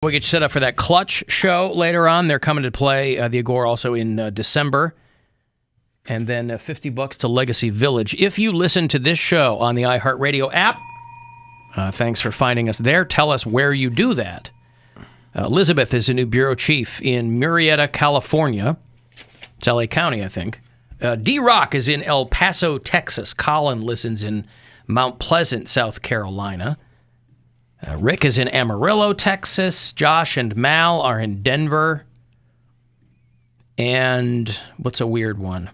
We get set up for that Clutch show later on. They're coming to play the Agora also in December. And then $50 to Legacy Village. If you listen to this show on the iHeartRadio app, thanks for finding us there. Tell us where you do that. Elizabeth is a new bureau chief in Murrieta, California. It's LA County, I think. D-Rock is in El Paso, Texas. Colin listens in Mount Pleasant, South Carolina. Rick is in Amarillo, Texas. Josh and Mal are in Denver. And what's a weird one?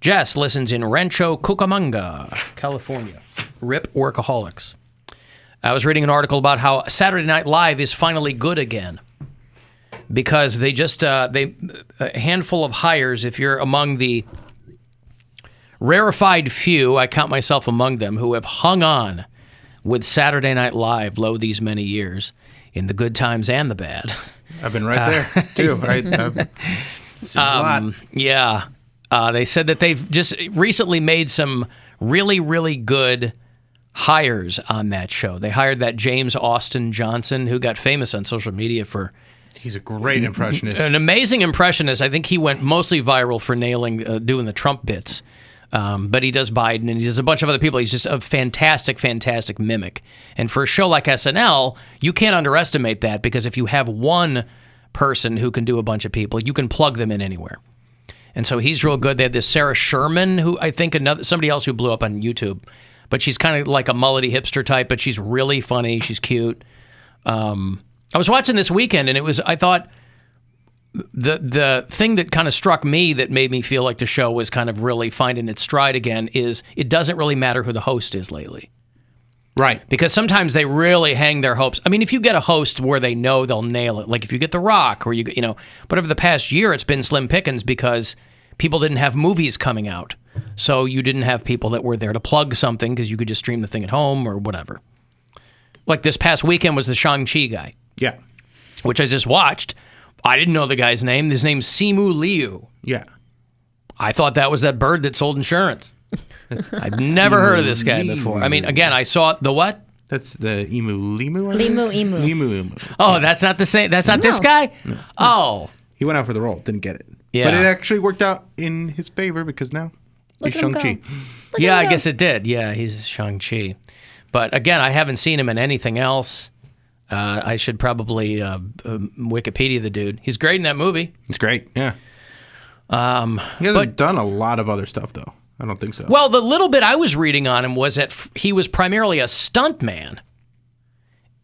Jess listens in Rancho Cucamonga, California. RIP Workaholics. I was reading an article about how Saturday Night Live is finally good again. Because they just, a handful of hires, if you're among the rarefied few, I count myself among them, who have hung on with Saturday Night Live these many years, in the good times and the bad. I've been right there, too. I've seen a lot. Yeah. They said that they've just recently made some really, really good hires on that show. They hired that James Austin Johnson, who got famous on social media for... He's a great impressionist. An amazing impressionist. I think he went mostly viral for doing the Trump bits. But he does Biden, and he does a bunch of other people. He's just a fantastic, fantastic mimic. And for a show like SNL, you can't underestimate that, because if you have one person who can do a bunch of people, you can plug them in anywhere. And so he's real good. They had this Sarah Sherman, who I think somebody else who blew up on YouTube. But she's kind of like a mullety hipster type, but she's really funny. She's cute. I was watching this weekend, and I thought the thing that kind of struck me that made me feel like the show was kind of really finding its stride again is it doesn't really matter who the host is lately. Right. Because sometimes they really hang their hopes. I mean, if you get a host where they know they'll nail it, like if you get The Rock or but over the past year it's been slim pickings because people didn't have movies coming out. So you didn't have people that were there to plug something because you could just stream the thing at home or whatever. Like this past weekend was the Shang-Chi guy. Yeah. Which I just watched. I didn't know the guy's name. His name's Simu Liu. Yeah. I thought that was that bird that sold insurance. I'd never heard of this guy before. I mean, again, I saw the what? That's the emu. Limu. Oh, that's not the same. That's not this guy? No. Oh. He went out for the role. Didn't get it. Yeah. But it actually worked out in his favor because now he's Shang-Chi. Yeah, I guess it did. Yeah, he's Shang-Chi. But again, I haven't seen him in anything else. I should probably Wikipedia the dude. He's great in that movie. He's great, yeah. He hasn't done a lot of other stuff, though. I don't think so. Well, the little bit I was reading on him was that he was primarily a stuntman.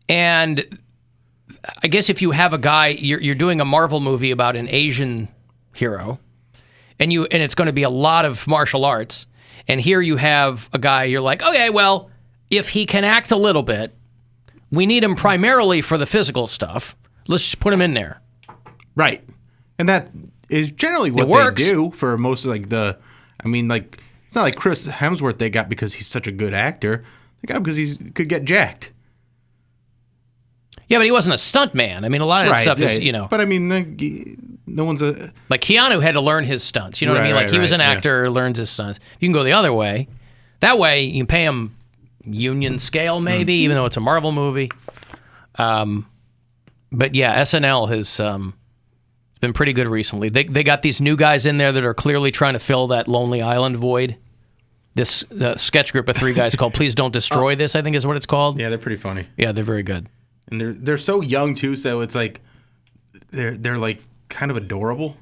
And I guess if you have a guy, you're doing a Marvel movie about an Asian hero, and it's going to be a lot of martial arts, and here you have a guy, you're like, okay, well, if he can act a little bit, we need him primarily for the physical stuff. Let's just put him in there. Right. And that is generally what they do for most of it's not like Chris Hemsworth they got because he's such a good actor. They got him because he could get jacked. Yeah, but he wasn't a stunt man. I mean, a lot of that stuff is, But I mean, no one's a... Like Keanu had to learn his stunts. You know what I mean? Like he was an actor, learns his stunts. You can go the other way. That way, you can pay him union scale, maybe, even though it's a Marvel movie. But yeah, SNL has been pretty good recently. They got these new guys in there that are clearly trying to fill that Lonely Island void. This sketch group of three guys called Please Don't Destroy This, I think is what it's called. Yeah, they're pretty funny. Yeah, they're very good. And they're so young too, so it's like they're like kind of adorable.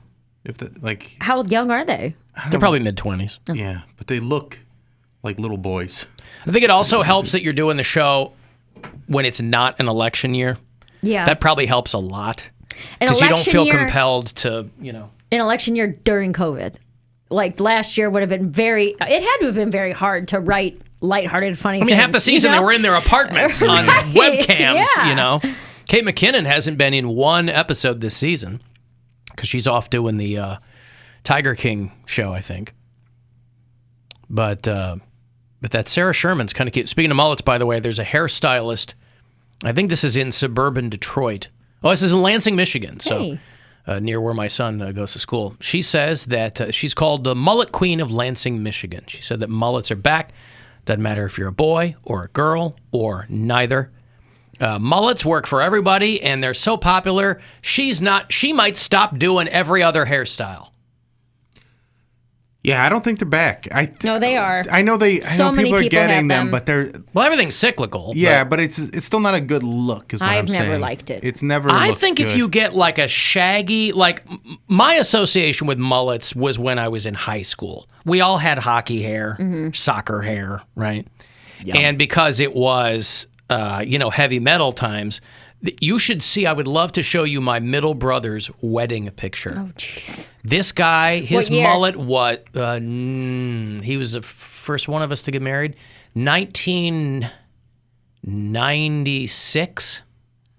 How young are they? They're probably mid-20s. Yeah, but they look like little boys. I think it also helps that you're doing the show when it's not an election year. Yeah. That probably helps a lot. Because you don't feel compelled to, An election year during COVID. Like last year would have been it had to have been very hard to write lighthearted, funny things. Half the season they were in their apartments on webcams, Kate McKinnon hasn't been in one episode this season because she's off doing the Tiger King show, I think. But that Sarah Sherman's kind of cute. Speaking of mullets, by the way, there's a hairstylist. I think this is in suburban Detroit. Oh, this is in Lansing, Michigan. Hey. So near where my son goes to school. She says that she's called the mullet queen of Lansing, Michigan. She said that mullets are back. Doesn't matter if you're a boy or a girl or neither. Mullets work for everybody, and they're so popular. She might stop doing every other hairstyle. Yeah, I don't think they're back. No, they are. I know people are getting them, but they're everything's cyclical. Yeah, but it's still not a good look. Is what I'm saying. I've never liked it. It's never. I think if you get like a shaggy, like my association with mullets was when I was in high school. We all had hockey hair, soccer hair, right? Yep. And because it was heavy metal times. You should see, I would love to show you my middle brother's wedding picture. Oh, jeez. This guy, his mullet, he was the first one of us to get married. 1996.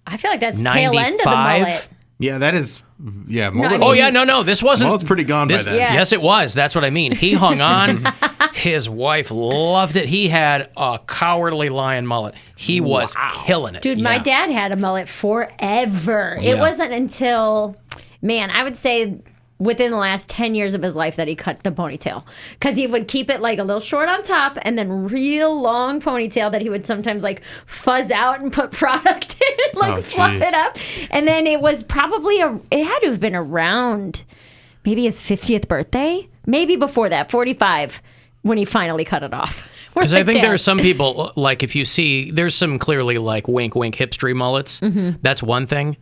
I feel like that's 95. Tail end of the mullet. Yeah, that is. Yeah. Mullet no. This wasn't. Mullet's pretty gone by then. Yeah. Yes, it was. That's what I mean. He hung on. His wife loved it. He had a cowardly lion mullet. He was killing it. Dude, my dad had a mullet forever. It wasn't until, I would say within the last 10 years of his life that he cut the ponytail. Because he would keep it like a little short on top and then real long ponytail that he would sometimes like fuzz out and put product in, fluff it up. And then it was probably, it had to have been around maybe his 50th birthday. Maybe before that, 45. When he finally cut it off. Because I think there are some people, like if you see, there's some clearly like wink, wink, hipstery mullets. Mm-hmm. That's one thing.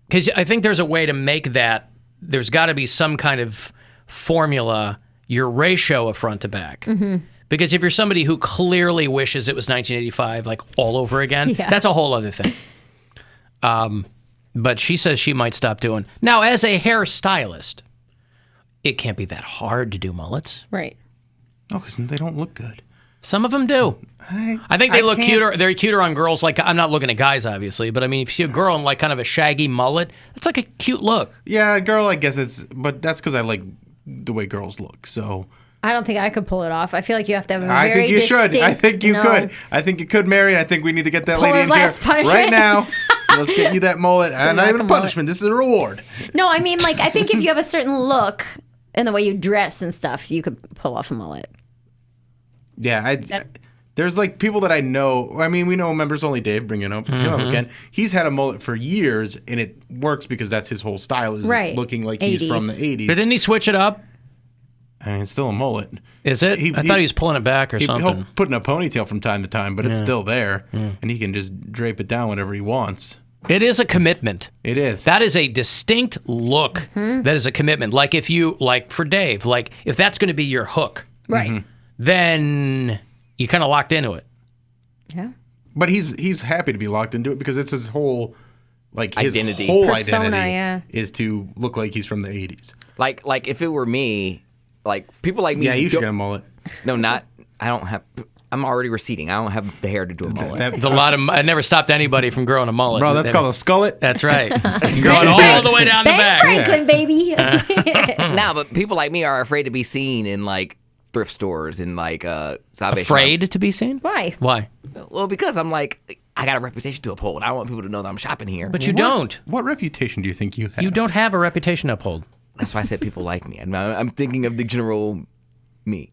Because I think there's a way to make that, there's got to be some kind of formula, your ratio of front to back. Mm-hmm. Because if you're somebody who clearly wishes it was 1985, like all over again, that's a whole other thing. But she says she might stop doing. Now, as a hairstylist, it can't be that hard to do mullets. Right. No, because they don't look good. Some of them do. I think they look cuter. They're cuter on girls. Like, I'm not looking at guys, obviously, but I mean, if you see a girl in like kind of a shaggy mullet, it's like a cute look. Yeah, a girl, I guess but that's because I like the way girls look. So I don't think I could pull it off. I feel like you have to have a I very think you should. I think you could. I think you could, Mary. I think we need to get that lady in here right now. Let's get you that mullet. Not even a punishment. This is a reward. No, I mean, like, I think if you have a certain look and the way you dress and stuff, you could pull off a mullet. Yeah, there's like people that I know. I mean, we know Members Only Dave, bringing him up again. He's had a mullet for years, and it works because that's his whole style, is looking like 80s. He's from the 80s. But didn't he switch it up? I mean, it's still a mullet. Is it? I thought he was pulling it back or something. He'll put in a ponytail from time to time, but it's still there, and he can just drape it down whenever he wants. It is a commitment. It is. That is a distinct look. Mm-hmm. That is a commitment. Like if you, like for Dave, like if that's going to be your hook. Right. Mm-hmm. Then you kind of locked into it. Yeah. But he's happy to be locked into it because it's his whole identity. Whole persona, identity is to look like he's from the 80s. Like if it were me, like people like me. Yeah, you should get a mullet. No, not. I don't have. I'm already receding. I don't have the hair to do a mullet. I never stopped anybody from growing a mullet. Bro, that's called a skullet. That's right. Growing all the way down the back. Franklin, baby. Now, but people like me are afraid to be seen in like thrift stores and like Salvation. Afraid to be seen? Why? Well, because I'm like, I got a reputation to uphold. I want people to know that I'm shopping here. But you don't. What reputation do you think you have? You don't have a reputation to uphold. That's why I said people like me. I'm thinking of the general me.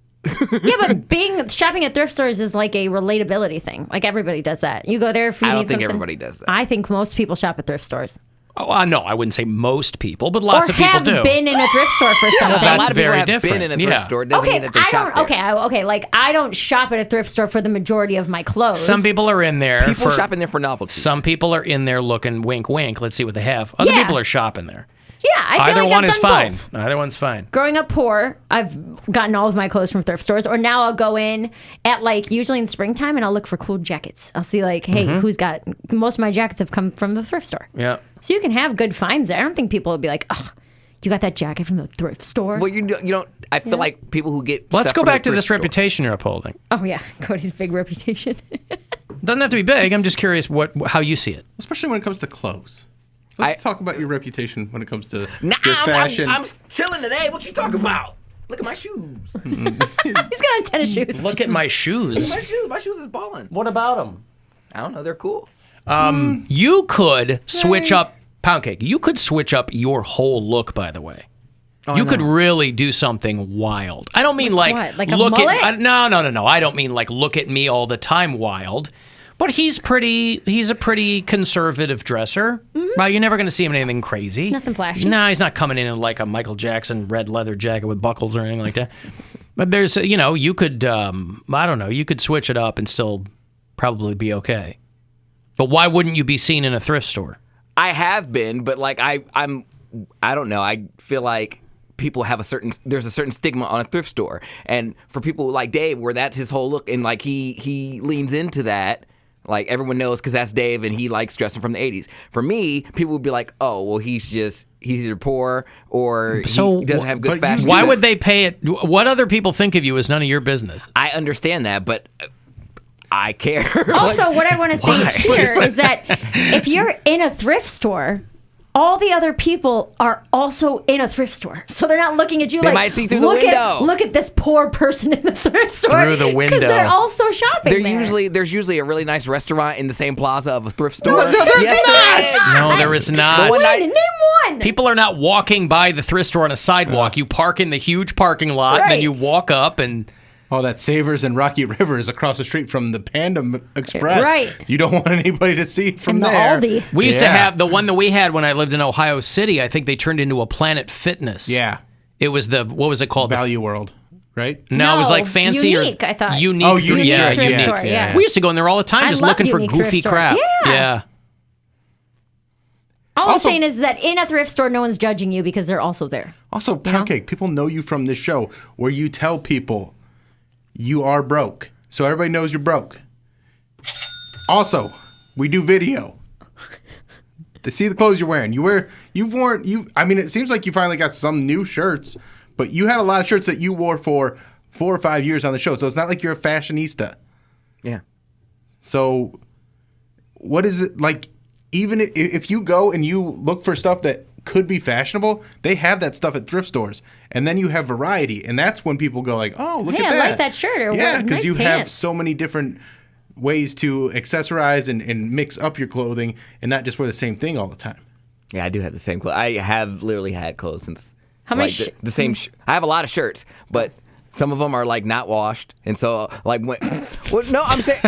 Yeah, but shopping at thrift stores is like a relatability thing. Like everybody does that. You go there if you need something. I don't think everybody does that. I think most people shop at thrift stores. Oh, no, I wouldn't say most people, but lots of people do. Or have been in a thrift store for something. A lot of people have been in a thrift store. Doesn't mean that they shop there. Okay. Like I don't shop at a thrift store for the majority of my clothes. Some people are in there. People shop in there for novelties. Some people are in there looking wink, wink. Let's see what they have. Other people are shopping there. Yeah, I feel Either like one I've is done fine. both. Either one's fine. Growing up poor, I've gotten all of my clothes from thrift stores, or now I'll go in at like usually in springtime and I'll look for cool jackets. I'll see like, hey, who's got most of my jackets have come from the thrift store. Yeah. So you can have good finds there. I don't think people will be like, oh, you got that jacket from the thrift store. Well, you don't. I feel like people who get. Let's stuff go from back the to this thrift store. reputation you're upholding. Oh yeah, Cody's big reputation. Doesn't have to be big. I'm just curious how you see it. Especially when it comes to clothes. Let's talk about your reputation when it comes to your fashion. I'm chilling today. What you talking about? Look at my shoes. He's got on tennis shoes. Look at my shoes. My shoes. My shoes is balling. What about them? I don't know. They're cool. You could switch up Poundcake. You could switch up your whole look, by the way. Oh, you could really do something wild. I don't mean like what? Like a look mullet? at no. I don't mean like look at me all the time wild. But he's a pretty conservative dresser. Right? You're never going to see him in anything crazy. Nothing flashy. No, he's not coming in like a Michael Jackson red leather jacket with buckles or anything like that. But there's, you could, I don't know, you could switch it up and still probably be okay. But why wouldn't you be seen in a thrift store? I have been, but like I don't know. I feel like people have there's a certain stigma on a thrift store, and for people like Dave, where that's his whole look, and like he leans into that. Like everyone knows because that's Dave, and he likes dressing from the '80s. For me, people would be like, "Oh, well, he's either poor or he doesn't have good fashion." Why would they pay it? What other people think of you is none of your business. I understand that, but I care. Also, what I want to say here is that if you're in a thrift store, all the other people are also in a thrift store. So they're not looking at you They might see through the window. Look at this poor person in the thrift store. Through the window. Because they're also shopping there. There's usually a really nice restaurant in the same plaza of a thrift store. No, there's yes, No, there is not. Name one. People are not walking by the thrift store on a sidewalk. You park in the huge parking lot, and then you walk up and... Oh, that Savers and Rocky River is across the street from the Panda Express. Right. You don't want anybody to see from And the there. Aldi. We used to have the one that we had when I lived in Ohio City. I think they turned into a Planet Fitness. Yeah. It was what was it called? Value World, right? No, it was like fancy Unique, or I thought. Unique. Oh, Unique yeah, thrift Unique. store, yeah. We used to go in there all the time, I just loved looking for Unique goofy thrift store. crap. Yeah. All Also- I'm saying is that in a thrift store, no one's judging you because they're also there. Also, Poundcake, people know you from this show where you tell people you are broke. So everybody knows you're broke. Also, we do video. They see the clothes you're wearing. I mean, it seems like you finally got some new shirts, but you had a lot of shirts that you wore for 4 or 5 years on the show. So it's not like you're a fashionista. Yeah. So what is it like? Even if you go and you look for stuff that could be fashionable, they have that stuff at thrift stores, and then you have variety, and that's when people go like, "Oh, look at that! I like that shirt." Or yeah, because because you have so many different ways to accessorize and mix up your clothing, and not just wear the same thing all the time. Yeah, I do have the same clothes. I have literally had clothes since How many like, the same. I have a lot of shirts, but some of them are like not washed, and so like I'm saying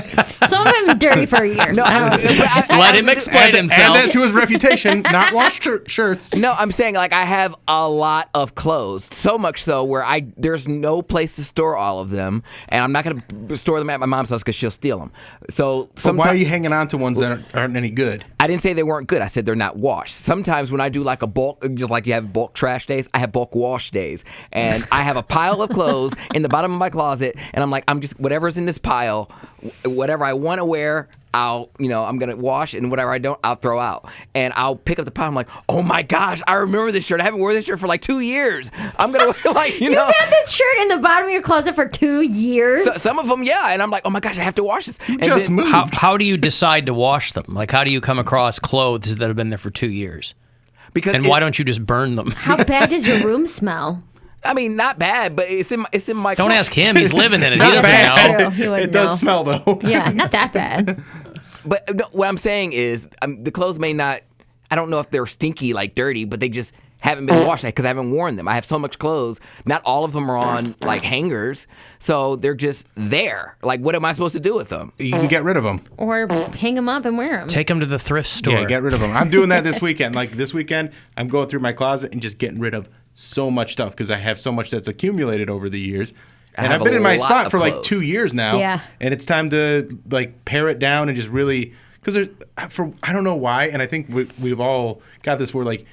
Some of them are dirty for a year. no. Let him explain himself. Add that to his reputation, not washed shirts. No, I'm saying like I have a lot of clothes, so much so where there's no place to store all of them, and I'm not going to store them at my mom's house because she'll steal them. So But why are you hanging on to ones that aren't any good? I didn't say they weren't good. I said they're not washed. Sometimes when I do like a bulk, just like you have bulk trash days, I have bulk wash days, and I have a pile of clothes in the bottom of my closet, and I'm just whatever's in this pile, whatever I want to wear, I'm gonna wash, and whatever I don't, I'll throw out. And I'll pick up the pile. I'm like, oh my gosh, I remember this shirt. I haven't worn this shirt for like 2 years. I'm gonna like You've had this shirt in the bottom of your closet for 2 years. Some of them, yeah. And I'm like, oh my gosh, I have to wash this. And Just then, moved. How do you decide to wash them? Like, how do you come across clothes that have been there for 2 years? because And why don't you just burn them? How bad does your room smell? I mean, not bad, but it's in my. Don't closet. ask him. He's living in it. He Not doesn't bad. know. True. He wouldn't It does know. smell though. Yeah, not that bad. But no, what I'm saying is, the clothes may not. I don't know if they're stinky, like dirty, but they just haven't been washed because I haven't worn them. I have so much clothes. Not all of them are on like hangers, so they're just there. Like, what am I supposed to do with them? You can get rid of them. Or hang them up and wear them. Take them to the thrift store. Yeah, get rid of them. I'm doing that this weekend. Like this weekend, I'm going through my closet and just getting rid of so much stuff because I have so much that's accumulated over the years. And have I've been a in my lot spot of for like clothes. 2 years now. Yeah. And it's time to like pare it down and just really because I don't know why, and I think we've all got this where like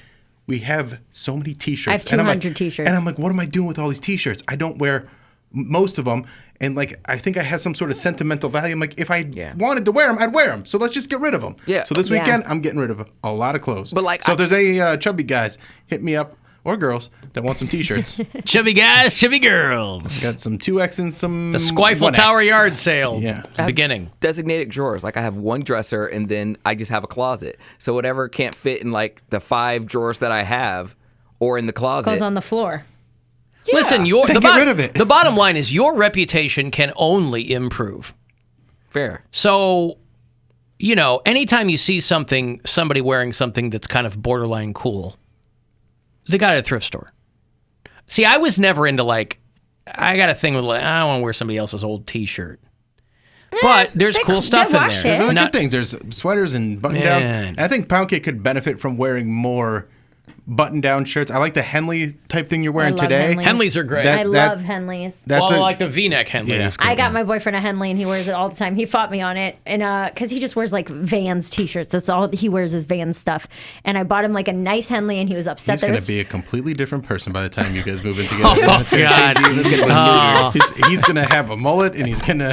we have so many T-shirts. I have And I'm like- 200 T-shirts. And I'm like, what am I doing with all these T-shirts? I don't wear most of them. And like, I think I have some sort of sentimental value. I'm like, if I wanted to wear them, I'd wear them. So let's just get rid of them. Yeah. So this Yeah. weekend, I'm getting rid of a lot of clothes. But, like, so if there's any chubby guys, hit me up, or girls that want some T-shirts. Chubby guys, chubby girls. Got some 2X and some The Squifle 1X. Tower yard sale. Yeah. Beginning. Designated drawers. Like I have one dresser, and then I just have a closet. So whatever can't fit in like the 5 drawers that I have, or in the closet. Goes on the floor. Listen, Then get rid of it. The bottom line is your reputation can only improve. Fair. So, anytime you see somebody wearing something that's kind of borderline cool, they got it at a thrift store. See, I was never into like, I got a thing with like, I don't want to wear somebody else's old T-shirt. But there's cool stuff in wash there. it. There's other Not- good things. There's sweaters and button downs. Man. And I think Poundcake could benefit from wearing more button down shirts. I like the Henley type thing you're wearing love today. Henleys. Henleys are great. That- I love Henleys. That's well, I a- like the V-neck Henleys. Yeah. I got my boyfriend a Henley, and he wears it all the time. He fought me on it, and because he just wears like Vans t-shirts. That's all he wears is Vans stuff. And I bought him like a nice Henley, and he was upset. He's that going it to was be a completely different person by the time you guys move in together. Oh, It's gonna God. change you. He's going to he's going to have a mullet, and he's going to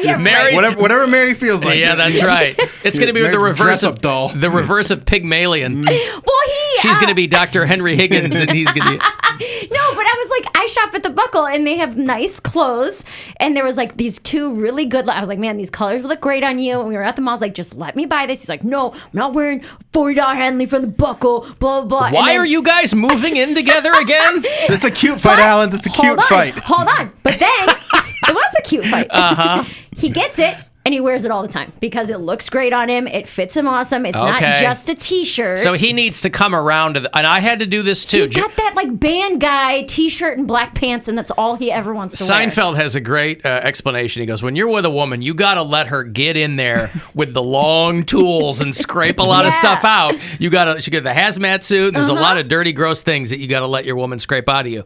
Yeah, Mary's- whatever Mary feels like. Yeah, that's right. It's going to be the Mary, reverse dress-up of doll. the reverse of Pygmalion. Well, he. She's going to be Dr. Henry Higgins, and he's going to be. No, but I was like, I shop at the Buckle, and they have nice clothes. And there was like these two really good. I was like, man, these colors look great on you. And we were at the mall. I was like, just let me buy this. He's like, no, I'm not wearing $40 Henley from the Buckle. Blah blah blah. Why are you guys moving in together again? That's a cute fight, Alan. That's a cute fight. Hold on. But then it was a cute fight. He gets it. And he wears it all the time because it looks great on him. It fits him awesome. It's not Okay. just a t-shirt. So he needs to come around to and I had to do this too. He's got that like band guy t-shirt and black pants, and that's all he ever wants to wear. Seinfeld has a great explanation. He goes, when you're with a woman, you got to let her get in there with the long tools and scrape a lot of Yeah. stuff out. She got the hazmat suit, and there's a lot of dirty, gross things that you got to let your woman scrape out of you.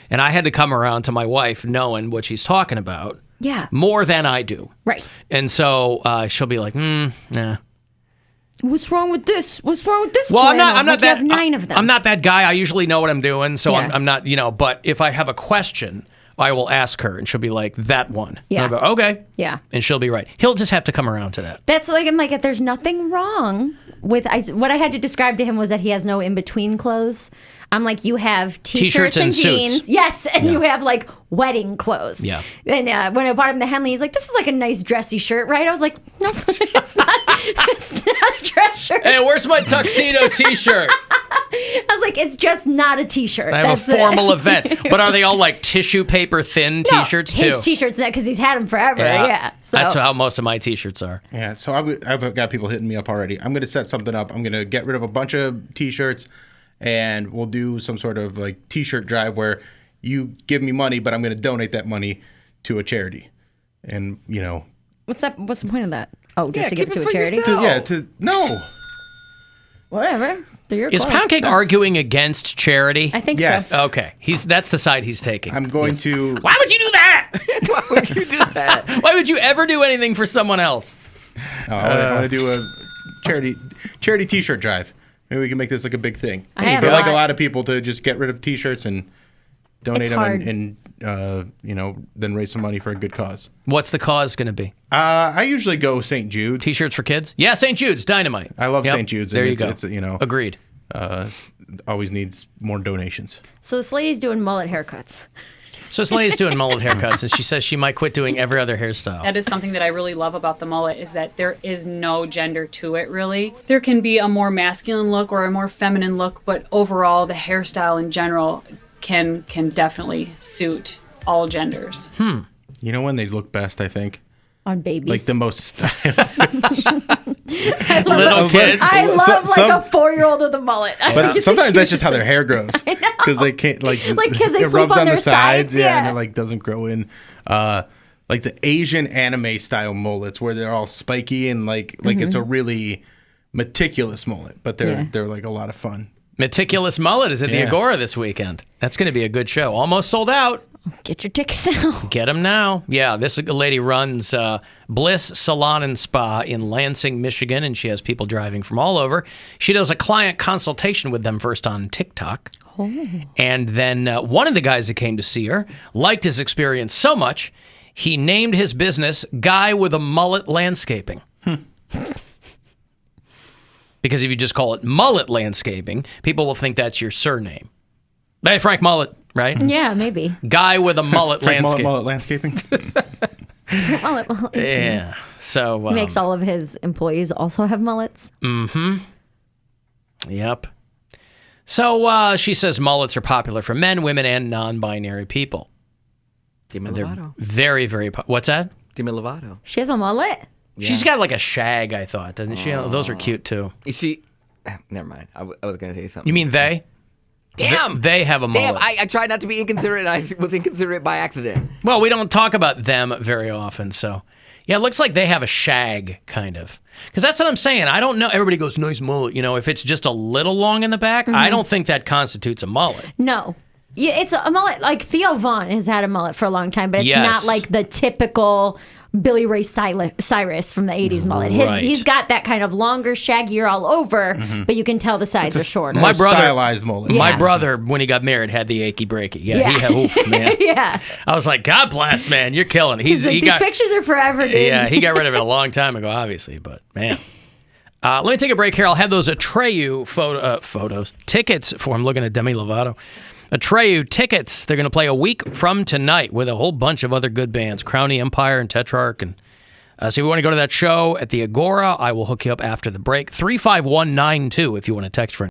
And I had to come around to my wife knowing what she's talking about. Yeah. More than I do. Right. And so she'll be like, nah. What's wrong with this? What's wrong with this? Well, I'm flannel? not Like, you that. have 9 of them. I'm not that guy. I usually know what I'm doing, so Yeah. I'm not. But if I have a question, I will ask her, and she'll be like, "That one." Yeah. And I'll go, "Okay." Yeah. And she'll be right. He'll just have to come around to that. That's like, I'm like, if there's nothing wrong with, what I had to describe to him was that he has no in-between clothes. I'm like, you have T-shirts t-shirts and and jeans. suits. Yes, and you have like wedding clothes. Yeah. And when I bought him the Henley, he's like, this is like a nice dressy shirt, right? I was like, no, it's not. It's not a dress shirt. Hey, where's my tuxedo T-shirt? I was like, it's just not a t-shirt. I have That's a formal it. event. But are they all like tissue paper thin No, T-shirts too? his t-shirts, because he's had them forever. Yeah. So That's how most of my T-shirts are. Yeah, so I've got people hitting me up already. I'm going to set something up. I'm going to get rid of a bunch of T-shirts, and we'll do some sort of like T-shirt drive where you give me money, but I'm going to donate that money to a charity. And, you know. what's that? What's the point of that? Oh, just Yeah, to give keep it it to a for charity? yourself. No. Whatever. They're your Is clothes. Poundcake arguing against charity? I think Yes. so. Okay, that's the side he's taking. I'm going to. Why would you do that? Why would you do that? Why would you ever do anything for someone else? I want to do a charity T-shirt drive. Maybe we can make this like a big thing. I have Get a like a lot. lot of people to just get rid of T-shirts and donate It's them hard. and then raise some money for a good cause. What's the cause going to be? I usually go St. Jude. T-shirts for kids? Yeah, St. Jude's dynamite. I love Yep. St. Jude's. There and you it's, go. It's, Agreed. always needs more donations. So this lady's doing mullet haircuts. So this lady's doing mullet haircuts, and she says she might quit doing every other hairstyle. That is something that I really love about the mullet is that there is no gender to it, really. There can be a more masculine look or a more feminine look, but overall, the hairstyle in general can definitely suit all genders. You know when they look best, I think? On babies. Like the most stylish. Little kids. I love like some- a 4-year-old with a mullet. I think But it's the sometimes that's just cutest how their thing. hair grows. Because they can't, like 'cause they it sleep rubs on on their the sides. sides, Yeah, and yeah. it like doesn't grow in. Like the Asian anime style mullets where they're all spiky and like it's a really meticulous mullet, but they're like a lot of fun. Meticulous Mullet is at the Yeah. Agora this weekend. That's going to be a good show. Almost sold out. Get your tickets now. Get them now. Yeah, this lady runs Bliss Salon and Spa in Lansing, Michigan, and she has people driving from all over. She does a client consultation with them first on TikTok. And then one of the guys that came to see her liked his experience so much, he named his business Guy with a Mullet Landscaping. Because if you just call it Mullet Landscaping, people will think that's your surname. Hey, Frank Mullet, right? Yeah, maybe. Guy with a mullet Frank landscape. mullet landscaping. Mullet. Yeah. So He makes all of his employees also have mullets. Yep. So she says mullets are popular for men, women, and non-binary people. Demi They're Lovato. very, very. What's that? Demi Lovato. She has a mullet? She's got like a shag, I thought, doesn't she? Those are cute too. Is she? Never mind. I was gonna say something. You mean they? Damn. They have a mullet. Damn. I tried not to be inconsiderate, and I was inconsiderate by accident. Well, we don't talk about them very often, so Yeah, it looks like they have a shag, kind of. Because that's what I'm saying. I don't know. Everybody goes, nice mullet. You know, if it's just a little long in the back, I don't think that constitutes a mullet. No. Yeah, it's a mullet. Like Theo Vaughn has had a mullet for a long time, but it's not like the typical Billy Ray Cyrus from the 80s mullet. He's got that kind of longer, shaggier all over, but you can tell the sides are shorter. My brother, stylized mullet. My brother, when he got married, had the achy breaky. He had, oof, man. I was like, God bless, man, you're killing it. These pictures are forever, dude. Yeah, he got rid of it a long time ago, obviously, but man. Let me take a break here. I'll have those Atreyu tickets for him. Looking at Demi Lovato. Atreyu tickets. They're going to play a week from tonight with a whole bunch of other good bands, Crowny Empire and Tetrarch. And so if you want to go to that show at the Agora, I will hook you up after the break. 35192 if you want to text for